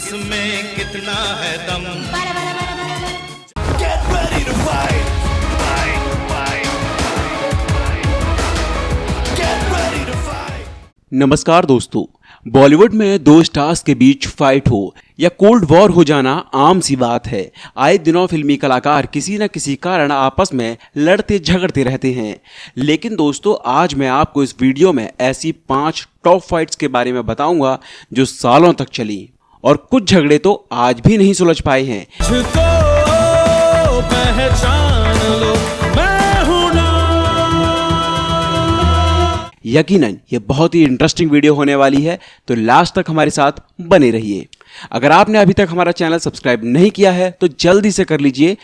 इसमें कितना है दम। Get ready to fight. Get ready to fight. नमस्कार दोस्तों, बॉलीवुड में दो स्टार्स के बीच फाइट हो या कोल्ड वॉर हो जाना आम सी बात है। आए दिनों फिल्मी कलाकार किसी न किसी कारण आपस में लड़ते झगड़ते रहते हैं। लेकिन दोस्तों, आज मैं आपको इस वीडियो में ऐसी 5 टॉप फाइट्स के बारे में बताऊंगा जो सालों तक चली और कुछ झगड़े तो आज भी नहीं सुलझ पाए हैं। यकीनन ये बहुत ही इंटरेस्टिंग वीडियो होने वाली है, तो लास्ट तक हमारे साथ बने रहिए। अगर आपने अभी तक हमारा चैनल सब्सक्राइब नहीं किया है तो जल्दी से कर लीजिए।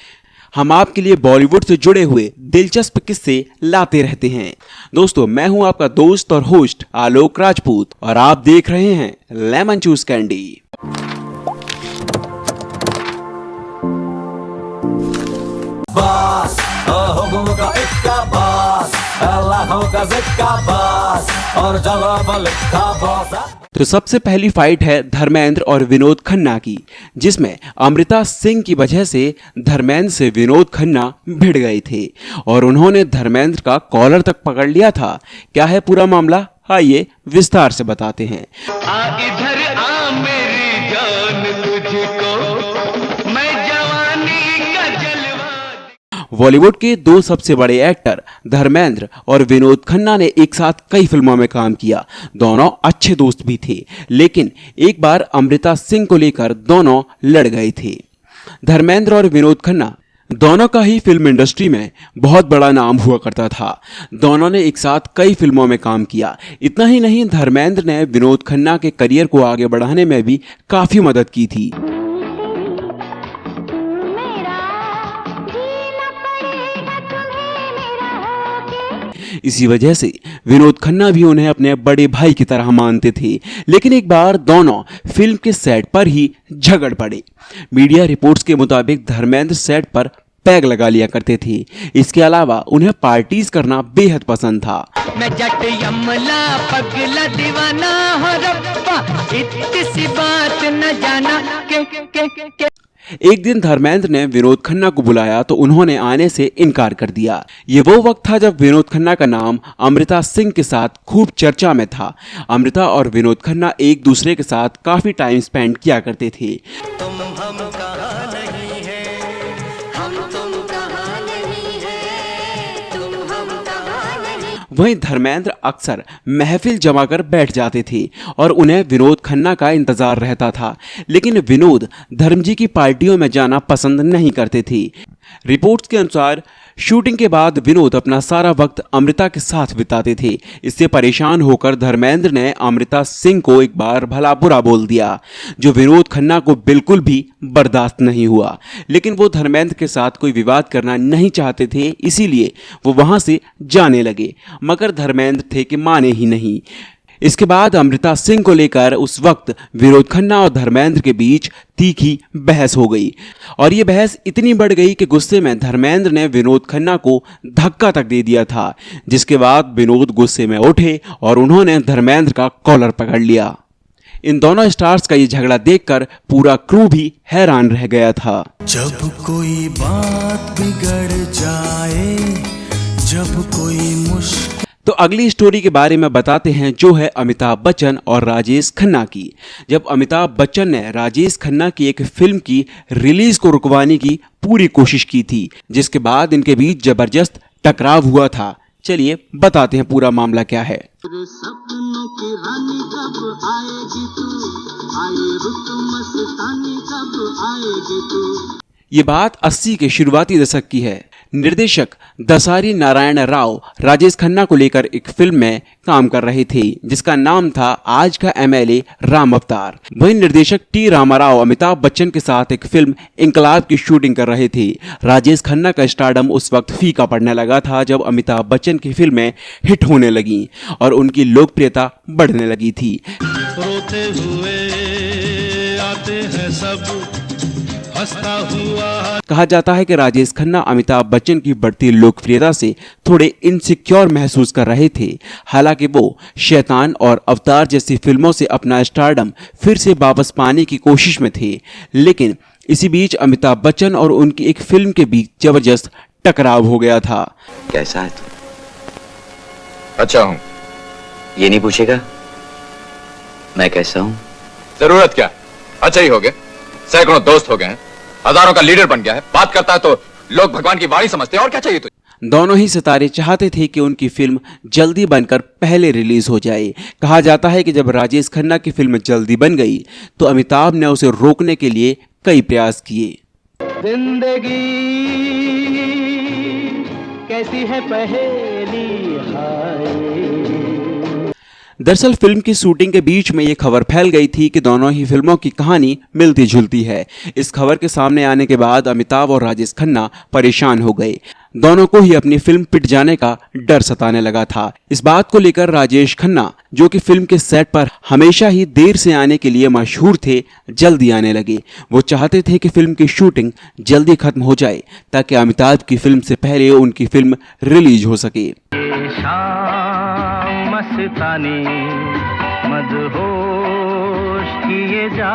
हम आपके लिए बॉलीवुड से जुड़े हुए दिलचस्प किस्से लाते रहते हैं। दोस्तों, मैं हूं आपका दोस्त और होस्ट आलोक राजपूत और आप देख रहे हैं लेमन चूस कैंडी। बास हुकुम का इक्का बास, अल्लाह का ज़िक्का बास, और जवाब लिखा बास। तो सबसे पहली फाइट है धर्मेंद्र और विनोद खन्ना की, जिसमें अमृता सिंह की वजह से धर्मेंद्र से विनोद खन्ना भिड़ गए थे और उन्होंने धर्मेंद्र का कॉलर तक पकड़ लिया था। क्या है पूरा मामला, आइए विस्तार से बताते हैं। इधर आ मेरी जान, तुझको मैं जवानी का जलवा। बॉलीवुड के दो सबसे बड़े एक्टर धर्मेंद्र और विनोद खन्ना ने एक साथ कई फिल्मों में काम किया। दोनों अच्छे दोस्त भी थे, लेकिन एक बार अमृता सिंह को लेकर दोनों लड़ गए थे। धर्मेंद्र और विनोद खन्ना दोनों का ही फिल्म इंडस्ट्री में बहुत बड़ा नाम हुआ करता था। दोनों ने एक साथ कई फिल्मों में काम किया। इतना ही नहीं, धर्मेंद्र ने विनोद खन्ना के करियर को आगे बढ़ाने में भी काफी मदद की थी। इसी वजह से विनोद खन्ना भी उन्हें अपने बड़े भाई की तरह मानते थे। लेकिन एक बार दोनों फिल्म के सेट पर ही झगड़ पड़े। मीडिया रिपोर्ट्स के मुताबिक धर्मेंद्र सेट पर पैग लगा लिया करते थे। इसके अलावा उन्हें पार्टीज करना बेहद पसंद था। मैं जट यमला पगला दीवाना हो रब्बा, इतनी सी बात न जाना के। एक दिन धर्मेंद्र ने विनोद खन्ना को बुलाया तो उन्होंने आने से इनकार कर दिया। ये वो वक्त था जब विनोद खन्ना का नाम अमृता सिंह के साथ खूब चर्चा में था। अमृता और विनोद खन्ना एक दूसरे के साथ काफी टाइम स्पेंड किया करते थे। तुम हम कहाँ नहीं है, हम तुम कहाँ नहीं है, तुम हम कहाँ नहीं। वहीं धर्मेंद्र अक्सर महफिल जमाकर बैठ जाते थे और उन्हें विनोद खन्ना का इंतजार रहता था। लेकिन विनोद धर्मजी की पार्टियों में जाना पसंद नहीं करते थे। रिपोर्ट्स के अनुसार शूटिंग के बाद विनोद अपना सारा वक्त अमृता के साथ बिताते थे। इससे परेशान होकर धर्मेंद्र ने अमृता सिंह को एक बार भला बुरा बोल दिया, जो विनोद खन्ना को बिल्कुल भी बर्दाश्त नहीं हुआ। लेकिन वो धर्मेंद्र के साथ कोई विवाद करना नहीं चाहते थे, इसीलिए वो वहां से जाने लगे। मगर धर्मेंद्र थे कि माने ही नहीं। इसके बाद अमृता सिंह को लेकर उस वक्त विनोद खन्ना और धर्मेंद्र के बीच तीखी बहस हो गई और ये बहस इतनी बढ़ गई कि गुस्से में धर्मेंद्र ने विनोद खन्ना को धक्का तक दे दिया था, जिसके बाद विनोद गुस्से में उठे और उन्होंने धर्मेंद्र का कॉलर पकड़ लिया। इन दोनों स्टार्स का ये झगड़ा देखकर पूरा क्रू भी हैरान रह गया था। जब कोई बात बिगड़ जाए, जब कोई मुश्किल। तो अगली स्टोरी के बारे में बताते हैं, जो है अमिताभ बच्चन और राजेश खन्ना की। जब अमिताभ बच्चन ने राजेश खन्ना की एक फिल्म की रिलीज को रुकवाने की पूरी कोशिश की थी, जिसके बाद इनके बीच जबरदस्त टकराव हुआ था। चलिए बताते हैं पूरा मामला क्या है। सपनों की रानी कब आएगी तू, आए रुत मस्तानी कब आएगी तू। ये बात 80 के शुरुआती दशक की है। निर्देशक दसारी नारायण राव राजेश खन्ना को लेकर एक फिल्म में काम कर रहे थे, जिसका नाम था आज का एमएलए राम अवतार। वहीं निर्देशक टी रामाराव अमिताभ बच्चन के साथ एक फिल्म इंकलाब की शूटिंग कर रहे थे। राजेश खन्ना का स्टारडम उस वक्त फीका पड़ने लगा था जब अमिताभ बच्चन की फिल्में हिट होने लगी और उनकी लोकप्रियता बढ़ने लगी थी। रोते हुए आते हैं सब, हंसता हुआ। कहा जाता है कि राजेश खन्ना अमिताभ बच्चन की बढ़ती लोकप्रियता से थोड़े इनसिक्योर महसूस कर रहे थे। हालांकि वो शैतान और अवतार जैसी फिल्मों से अपना स्टारडम फिर से वापस पाने की कोशिश में थे, लेकिन इसी बीच अमिताभ बच्चन और उनकी एक फिल्म के बीच जबरदस्त टकराव हो गया था। कैसा है तू? अच्छा हूँ। ये नहीं पूछेगा मैं कैसा हूँ? जरूरत क्या, अच्छा ही हो गए। सैकड़ों दोस्त हो गए हैं, हजारों का लीडर बन गया है, बात करता है तो लोग भगवान की वाणी समझते हैं। और क्या चाहिए तुझे? दोनों ही सितारे चाहते थे कि उनकी फिल्म जल्दी बनकर पहले रिलीज हो जाए। कहा जाता है कि जब राजेश खन्ना की फिल्म जल्दी बन गई तो अमिताभ ने उसे रोकने के लिए कई प्रयास किए। जिंदगी कैसी है पहेली हाय। दरअसल फिल्म की शूटिंग के बीच में ये खबर फैल गई थी कि दोनों ही फिल्मों की कहानी मिलती जुलती है। इस खबर के सामने आने के बाद अमिताभ और राजेश खन्ना परेशान हो गए। दोनों को ही अपनी फिल्म पिट जाने का डर सताने लगा था। इस बात को लेकर राजेश खन्ना, जो कि फिल्म के सेट पर हमेशा ही देर से आने के लिए मशहूर थे, जल्दी आने लगे। वो चाहते थे कि फिल्म की शूटिंग जल्दी खत्म हो जाए ताकि अमिताभ की फिल्म से पहले उनकी फिल्म रिलीज हो सके। मस्तानी मदहोश किए जा।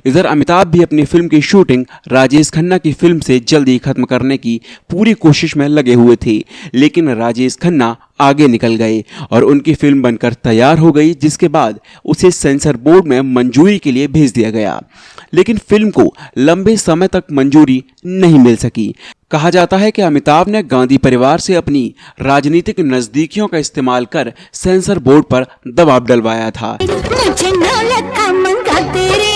इधर अमिताभ भी अपनी फिल्म की शूटिंग राजेश खन्ना की फिल्म से जल्दी खत्म करने की पूरी कोशिश में लगे हुए थे, लेकिन राजेश खन्ना आगे निकल गए और उनकी फिल्म बनकर तैयार हो गई, जिसके बाद उसे सेंसर बोर्ड में मंजूरी के लिए भेज दिया गया। लेकिन फिल्म को लंबे समय तक मंजूरी नहीं मिल सकी। कहा जाता है कि अमिताभ ने गांधी परिवार से अपनी राजनीतिक नजदीकियों का इस्तेमाल कर सेंसर बोर्ड पर दबाव डलवाया था। मुझे नौलखा मंगा तेरे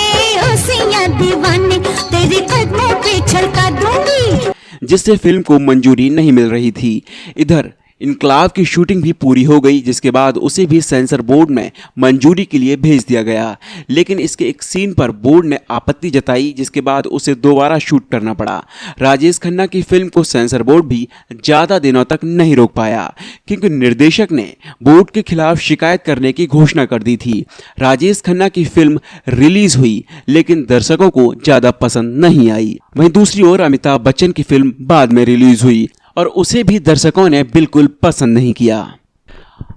ओसियां दीवाने, तेरे कदमों पे छलका दूंगी, जिससे फिल्म को मंजूरी नहीं मिल रही थी। इधर इनकलाब की शूटिंग भी पूरी हो गई, जिसके बाद उसे भी सेंसर बोर्ड में मंजूरी के लिए भेज दिया गया। लेकिन इसके एक सीन पर बोर्ड ने आपत्ति जताई, जिसके बाद उसे दोबारा शूट करना पड़ा। राजेश खन्ना की फिल्म को सेंसर बोर्ड भी ज़्यादा दिनों तक नहीं रोक पाया, क्योंकि निर्देशक ने बोर्ड के खिलाफ शिकायत करने की घोषणा कर दी थी। राजेश खन्ना की फिल्म रिलीज हुई, लेकिन दर्शकों को ज़्यादा पसंद नहीं आई। वहीं दूसरी ओर अमिताभ बच्चन की फिल्म बाद में रिलीज हुई और उसे भी दर्शकों ने बिल्कुल पसंद नहीं किया।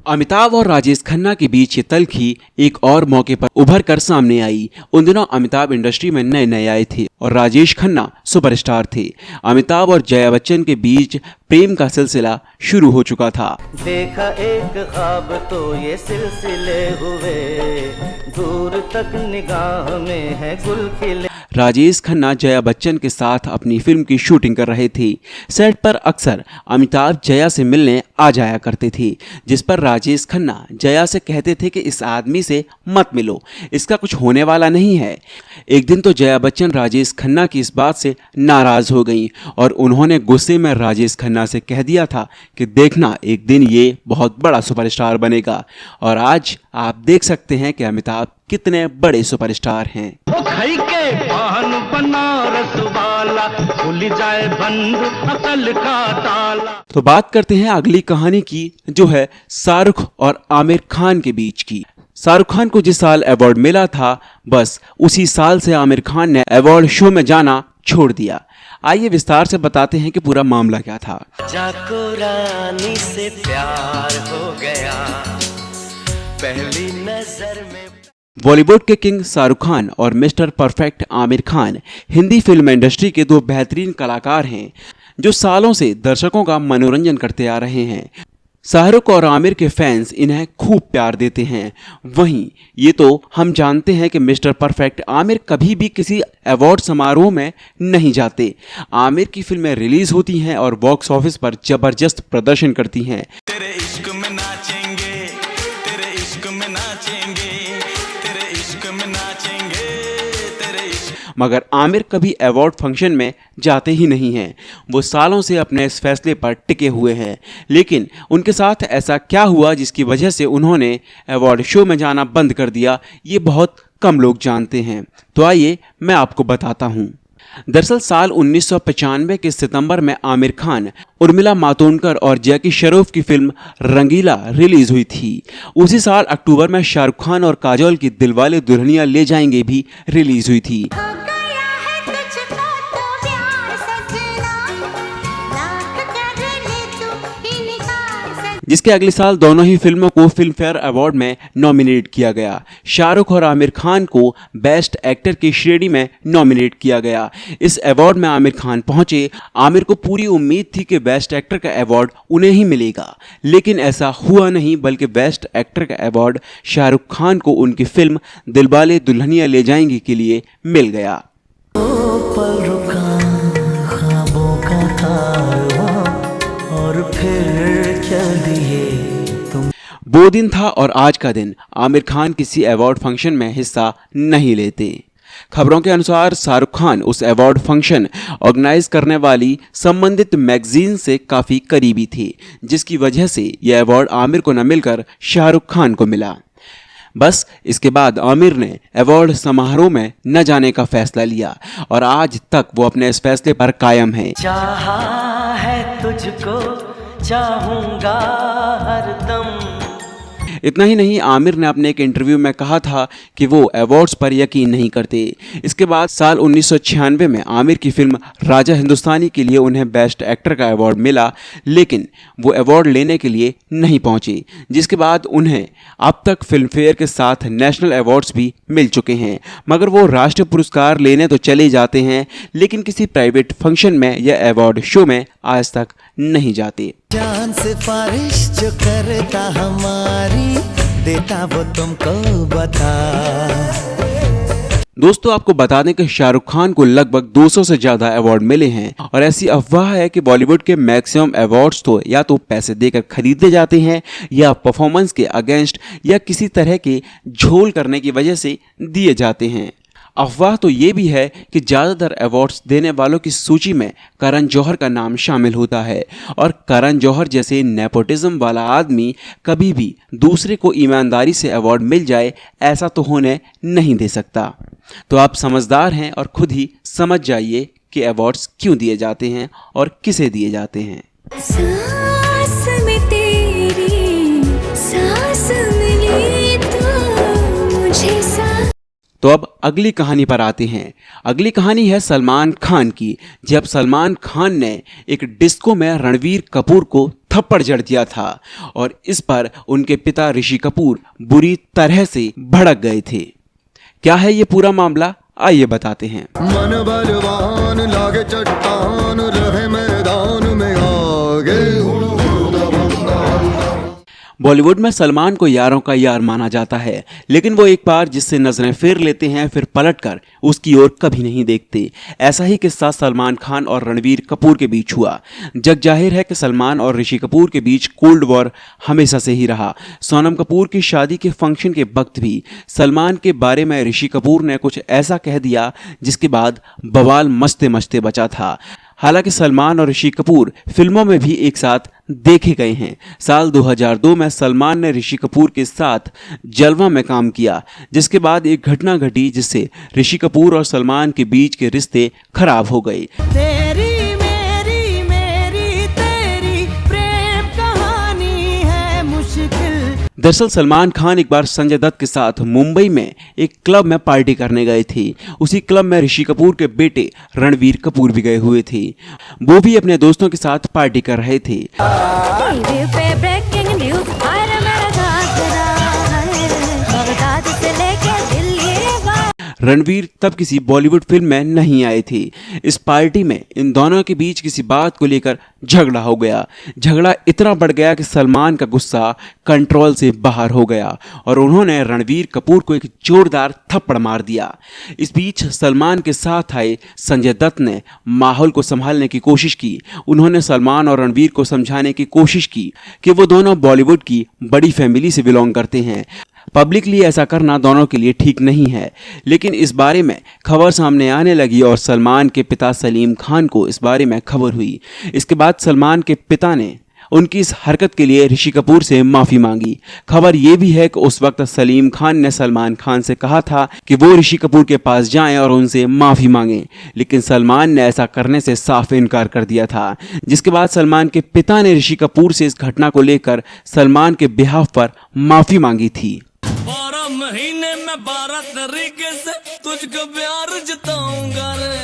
अमिताभ और राजेश खन्ना के बीच ये तल्खी एक और मौके पर उभर कर सामने आई। उन दिनों अमिताभ इंडस्ट्री में नए नए आए थे और राजेश खन्ना सुपरस्टार थे। अमिताभ और जया बच्चन के बीच प्रेम का सिलसिला शुरू हो चुका था। देखा एक ख्वाब तो ये सिलसिले हुए, दूर तक निगाह में है गुल खिले। राजेश खन्ना जया बच्चन के साथ अपनी फिल्म की शूटिंग कर रहे थे। सेट पर अक्सर अमिताभ जया से मिलने आ जाया करते थे, जिस पर राजेश खन्ना जया से कहते थे कि इस आदमी से मत मिलो, इसका कुछ होने वाला नहीं है। एक दिन तो जया बच्चन राजेश खन्ना की इस बात से नाराज हो गईं और उन्होंने गुस्से में राजेश खन्ना से कह दिया था कि देखना एक दिन ये बहुत बड़ा सुपरस्टार बनेगा। और आज आप देख सकते हैं कि अमिताभ कितने बड़े सुपरस्टार हैं। खुल जाए बंद अकल का ताला। तो बात करते हैं अगली कहानी की, जो है शाहरुख और आमिर खान के बीच की। शाहरुख खान को जिस साल अवार्ड मिला था, बस उसी साल से आमिर खान ने अवार्ड शो में जाना छोड़ दिया। आइए विस्तार से बताते हैं कि पूरा मामला क्या था। जाको रानी से प्यार हो गया पहली नजर में। बॉलीवुड के किंग शाहरुख खान और mister perfect Aamir Khan Hindi film industry के दो बेहतरीन कलाकार हैं, जो सालों से दर्शकों का मनोरंजन करते आ रहे हैं। शाहरुख और आमिर के फैंस इन्हें खूब प्यार देते हैं। वहीं ये तो हम जानते हैं कि मिस्टर परफेक्ट आमिर कभी भी किसी अवार्ड समारोह में नहीं जाते। आमिर की फिल्में रिलीज होती हैं और बॉक्स ऑफिस पर जबरदस्त प्रदर्शन करती हैं। तेरे इश्क में नाचेंगे, तेरे इश्क में नाचेंगे, तेरे इश्क में नाचेंगे, तेरे इश्क। मगर आमिर कभी अवार्ड फंक्शन में जाते ही नहीं हैं। वो सालों से अपने इस फैसले पर टिके हुए हैं, लेकिन उनके साथ ऐसा क्या हुआ जिसकी वजह से उन्होंने अवार्ड शो में जाना बंद कर दिया, ये बहुत कम लोग जानते हैं। तो आइए मैं आपको बताता हूँ। दरअसल साल 1995 के सितंबर में आमिर खान, उर्मिला मातोंडकर और जैकी श्रॉफ की फिल्म रंगीला रिलीज हुई थी। उसी साल अक्टूबर में शाहरुख खान और काजोल की दिलवाले दुल्हनिया ले जाएंगे भी रिलीज हुई थी। हो गया है तुझको जिसके अगले साल दोनों ही फिल्मों को फिल्म फेयर अवार्ड में नॉमिनेट किया गया। शाहरुख और आमिर खान को बेस्ट एक्टर की श्रेणी में नॉमिनेट किया गया। इस अवार्ड में आमिर खान पहुंचे। आमिर को पूरी उम्मीद थी कि बेस्ट एक्टर का अवार्ड उन्हें ही मिलेगा, लेकिन ऐसा हुआ नहीं, बल्कि बेस्ट एक्टर का अवार्ड शाहरुख खान को उनकी फिल्म दिलवाले दुल्हनिया ले जाएंगे के लिए मिल गया। पल रुका ख्वाबों का कारवां और फिर चल दिए तुम। वो दिन था और आज का दिन आमिर खान किसी अवार्ड फंक्शन में हिस्सा नहीं लेते। खबरों के अनुसार शाहरुख खान उस अवार्ड फंक्शन ऑर्गेनाइज करने वाली संबंधित मैगजीन से काफी करीबी थे, जिसकी वजह से यह अवार्ड आमिर को न मिलकर शाहरुख खान को मिला। बस इसके बाद आमिर ने अवार्ड समारोह में न जाने का फैसला लिया और आज तक वो अपने इस फैसले पर कायम है। चाहा है तुझको चाहूंगा हरदम। इतना ही नहीं, आमिर ने अपने एक इंटरव्यू में कहा था कि वो अवार्ड्स पर यकीन नहीं करते। इसके बाद साल 1996 में आमिर की फिल्म राजा हिंदुस्तानी के लिए उन्हें बेस्ट एक्टर का अवार्ड मिला, लेकिन वो अवार्ड लेने के लिए नहीं पहुंचे, जिसके बाद उन्हें अब तक फिल्म फेयर के साथ नेशनल अवार्ड्स भी मिल चुके हैं, मगर वो राष्ट्रीय पुरस्कार लेने तो चले जाते हैं, लेकिन किसी प्राइवेट फंक्शन में या अवार्ड शो में आज तक नहीं जाते। जान सिफारिश जो करता हमारी देता वो तुमको बता। दोस्तों, आपको बता दें कि शाहरुख खान को लगभग 200 से ज्यादा अवार्ड मिले हैं और ऐसी अफवाह है कि बॉलीवुड के मैक्सिमम अवार्ड्स तो या तो पैसे देकर खरीदे जाते हैं या परफॉर्मेंस के अगेंस्ट या किसी तरह के झोल करने की वजह से दिए जाते हैं। अफवाह तो ये भी है कि ज़्यादातर अवार्ड्स देने वालों की सूची में करण जौहर का नाम शामिल होता है और करण जौहर जैसे नेपोटिज्म वाला आदमी कभी भी दूसरे को ईमानदारी से अवार्ड मिल जाए ऐसा तो होने नहीं दे सकता। तो आप समझदार हैं और खुद ही समझ जाइए कि अवार्ड्स क्यों दिए जाते हैं और किसे दिए जाते हैं। सांस में तेरी सांस मिली तो मुझे तो अब अगली कहानी पर आते हैं। अगली कहानी है सलमान खान की, जब सलमान खान ने एक डिस्को में रणवीर कपूर को थप्पड़ जड़ दिया था और इस पर उनके पिता ऋषि कपूर बुरी तरह से भड़क गए थे। क्या है ये पूरा मामला, आइए बताते हैं। मन बलवान लागे चट्टान रहे मैदान में आगे। बॉलीवुड में सलमान को यारों का यार माना जाता है, लेकिन वो एक बार जिससे नजरें फेर लेते हैं फिर पलटकर उसकी ओर कभी नहीं देखते। ऐसा ही किस्सा सलमान खान और रणवीर कपूर के बीच हुआ। जग जाहिर है कि सलमान और ऋषि कपूर के बीच कोल्ड वॉर हमेशा से ही रहा। सोनम कपूर की शादी के फंक्शन के वक्त भी सलमान के बारे में ऋषि कपूर ने कुछ ऐसा कह दिया जिसके बाद बवाल मचते मचते बचा था। हालांकि सलमान और ऋषि कपूर फिल्मों में भी एक साथ देखे गए हैं। साल 2002 में सलमान ने ऋषि कपूर के साथ जलवा में काम किया, जिसके बाद एक घटना घटी जिससे ऋषि कपूर और सलमान के बीच के रिश्ते खराब हो गए। तेरी मेरी तेरी प्रेम कहानी है मुश्किल। दरअसल सलमान खान एक बार संजय दत्त के साथ मुंबई में एक क्लब में पार्टी करने गए थे। उसी क्लब में ऋषि कपूर के बेटे रणवीर कपूर भी गए हुए थे। वो भी अपने दोस्तों के साथ पार्टी कर रहे थे। रणवीर तब किसी बॉलीवुड फिल्म में नहीं आए थे। इस पार्टी में इन दोनों के बीच किसी बात को लेकर झगड़ा हो गया। झगड़ा इतना बढ़ गया कि सलमान का गुस्सा कंट्रोल से बाहर हो गया और उन्होंने रणवीर कपूर को एक जोरदार थप्पड़ मार दिया। इस बीच सलमान के साथ आए संजय दत्त ने माहौल को संभालने की कोशिश की। उन्होंने सलमान और रणवीर को समझाने की कोशिश की कि वो दोनों बॉलीवुड की बड़ी फैमिली से बिलोंग करते हैं। पब्लिकली ऐसा करना दोनों के लिए ठीक नहीं है, लेकिन इस बारे में खबर सामने आने लगी और सलमान के पिता सलीम खान को इस बारे में खबर हुई। इसके बाद सलमान के पिता ने उनकी इस हरकत के लिए ऋषि कपूर से माफ़ी मांगी। खबर ये भी है कि उस वक्त सलीम खान ने सलमान खान से कहा था कि वो ऋषि कपूर के पास जाएं और उनसे माफ़ी मांगें, लेकिन सलमान ने ऐसा करने से साफ इनकार कर दिया था। जिसके बाद सलमान के पिता ने ऋषि कपूर से इस घटना को लेकर सलमान के बिहाफ पर माफ़ी मांगी थी। 12 महीने में 12 तरीके से तुझको प्यार जताऊंगा रे।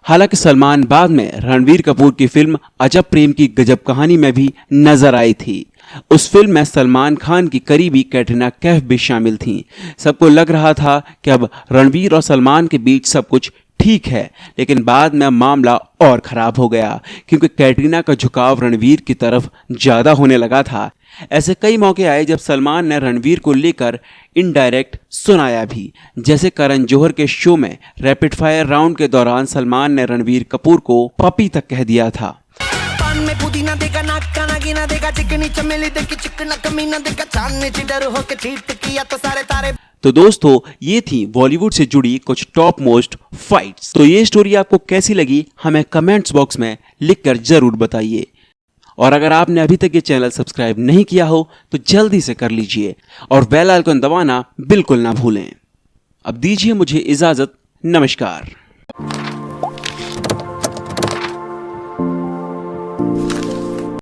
हालांकि सलमान बाद में रणवीर कपूर की फिल्म अजब प्रेम की गजब कहानी में भी नजर आई थी। उस फिल्म में सलमान खान की करीबी कैटरीना कैफ भी शामिल थीं। सबको लग रहा था कि अब रणवीर और सलमान के बीच सब कुछ ठीक है, लेकिन बाद में मामला और खराब हो गया क्योंकि कैटरीना का झुकाव रणवीर की तरफ ज्यादा होने लगा था। ऐसे कई मौके आए जब सलमान ने रणवीर को लेकर इनडायरेक्ट सुनाया भी, जैसे करण जौहर के शो में रैपिड फायर राउंड के दौरान सलमान ने रणवीर कपूर को पपी तक कह दिया था। पान में पुदीना देगा, नाक का नागिना देगा, चिकनी चमेली देगी, चिकना कमीना देगा, चांद ने चिडर होके चीट किया तो सारे तारे। तो दोस्तों, ये थी बॉलीवुड से जुड़ी कुछ टॉप मोस्ट फाइट्स। तो ये स्टोरी आपको कैसी लगी हमें कमेंट्स बॉक्स में लिखकर जरूर बताइए। और अगर आपने अभी तक ये चैनल सब्सक्राइब नहीं किया हो तो जल्दी से कर लीजिए और बेल आइकन दबाना बिल्कुल ना भूलें। अब दीजिए मुझे इजाजत। नमस्कार।